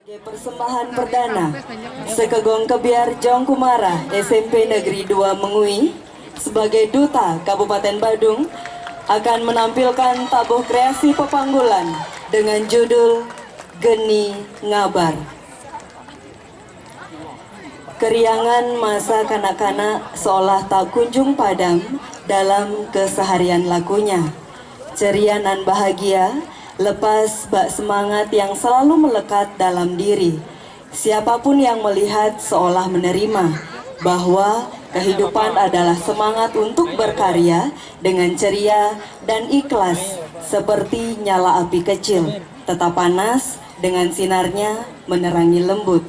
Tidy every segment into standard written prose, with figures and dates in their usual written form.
Persembahan perdana Sekegong Kebiar Jong Kumara SMP Negeri 2 Mengui sebagai Duta Kabupaten Badung akan menampilkan tabuh kreasi pepanggulan dengan judul Geni Ngabar. Keriangan masa kanak-kanak seolah tak kunjung padam dalam keseharian lakunya. Ceria nan bahagia lepas bak semangat yang selalu melekat dalam diri. Siapapun yang melihat seolah menerima bahwa kehidupan adalah semangat untuk berkarya dengan ceria dan ikhlas seperti nyala api kecil, tetap panas dengan sinarnya menerangi lembut.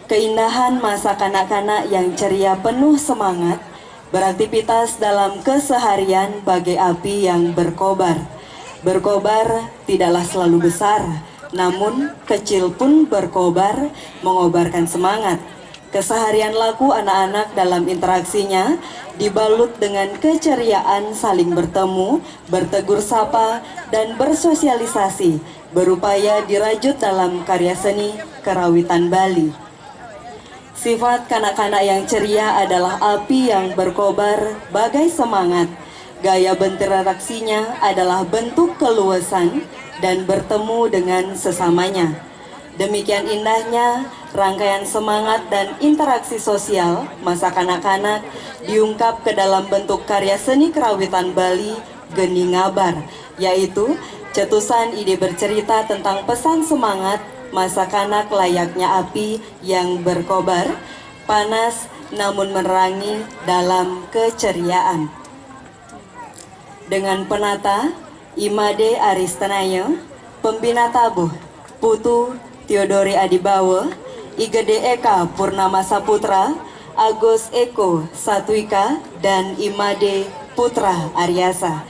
Keindahan masa kanak-kanak yang ceria penuh semangat beraktivitas dalam keseharian bagai api yang berkobar. Berkobar tidaklah selalu besar, namun kecil pun berkobar mengobarkan semangat. Keseharian laku anak-anak dalam interaksinya dibalut dengan keceriaan saling bertemu, bertegur sapa, dan bersosialisasi, berupaya dirajut dalam karya seni kerawitan Bali. Sifat kanak-kanak yang ceria adalah api yang berkobar bagai semangat. Gaya berinteraksinya adalah bentuk keluasan dan bertemu dengan sesamanya. Demikian indahnya rangkaian semangat dan interaksi sosial masa kanak-kanak diungkap ke dalam bentuk karya seni kerawitan Bali Geni Ngabar, yaitu cetusan ide bercerita tentang pesan semangat masa kanak layaknya api yang berkobar, panas namun menerangi dalam keceriaan. Dengan penata Imade Aristenayo, pembina tabuh Putu Theodori Adibawa, Igede Eka Purnama Saputra, Agus Eko Satwika, dan Imade Putra Aryasa.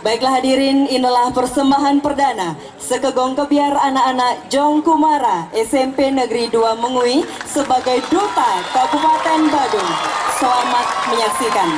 Baiklah hadirin, inilah persembahan perdana Sekegong Kebiar anak-anak Jong Kumara SMP Negeri 2 Mengui sebagai Duta Kabupaten Badung. Selamat menyaksikan.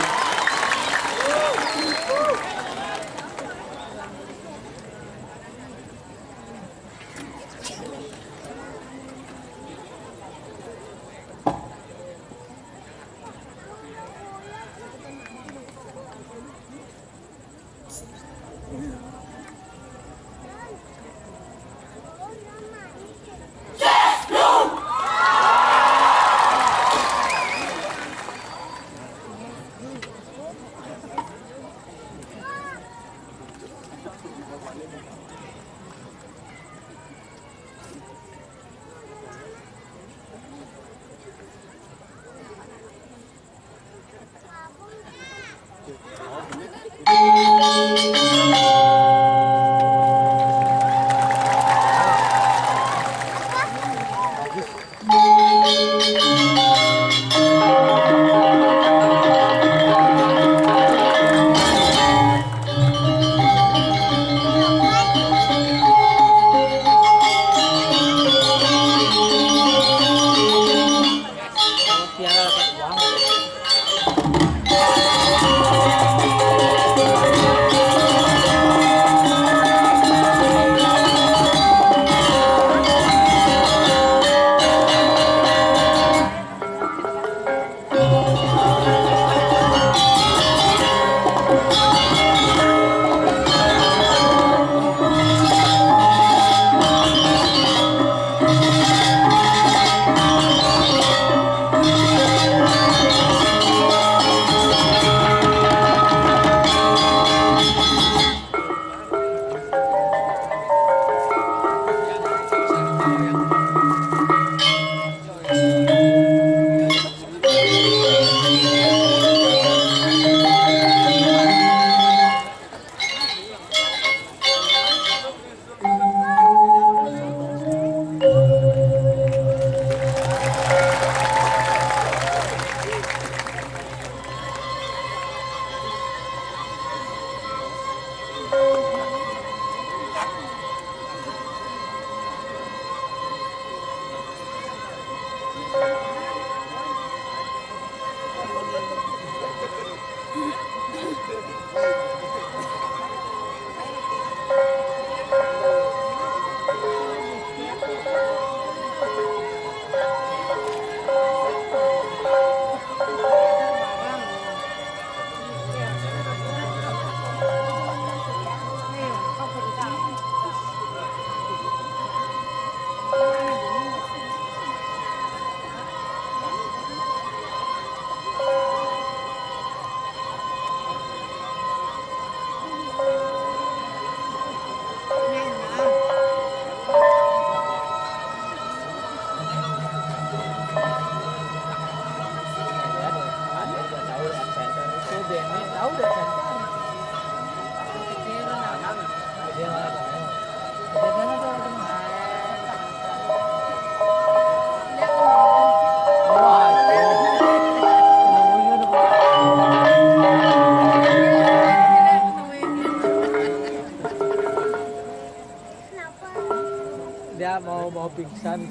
habis.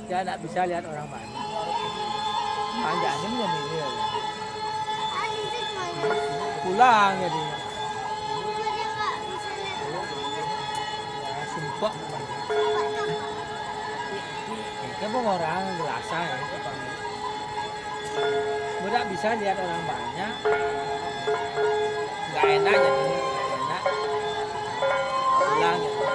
Dia tidak bisa lihat orang banyak. Panjangnya menyendiri. Pulang jadinya. Ya, sumpah. Itu pun orang gelasa ya. Mudah bisa lihat orang banyak. Nggak enak jadinya. Nggak enak. Pulang gitu.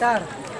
sebentar.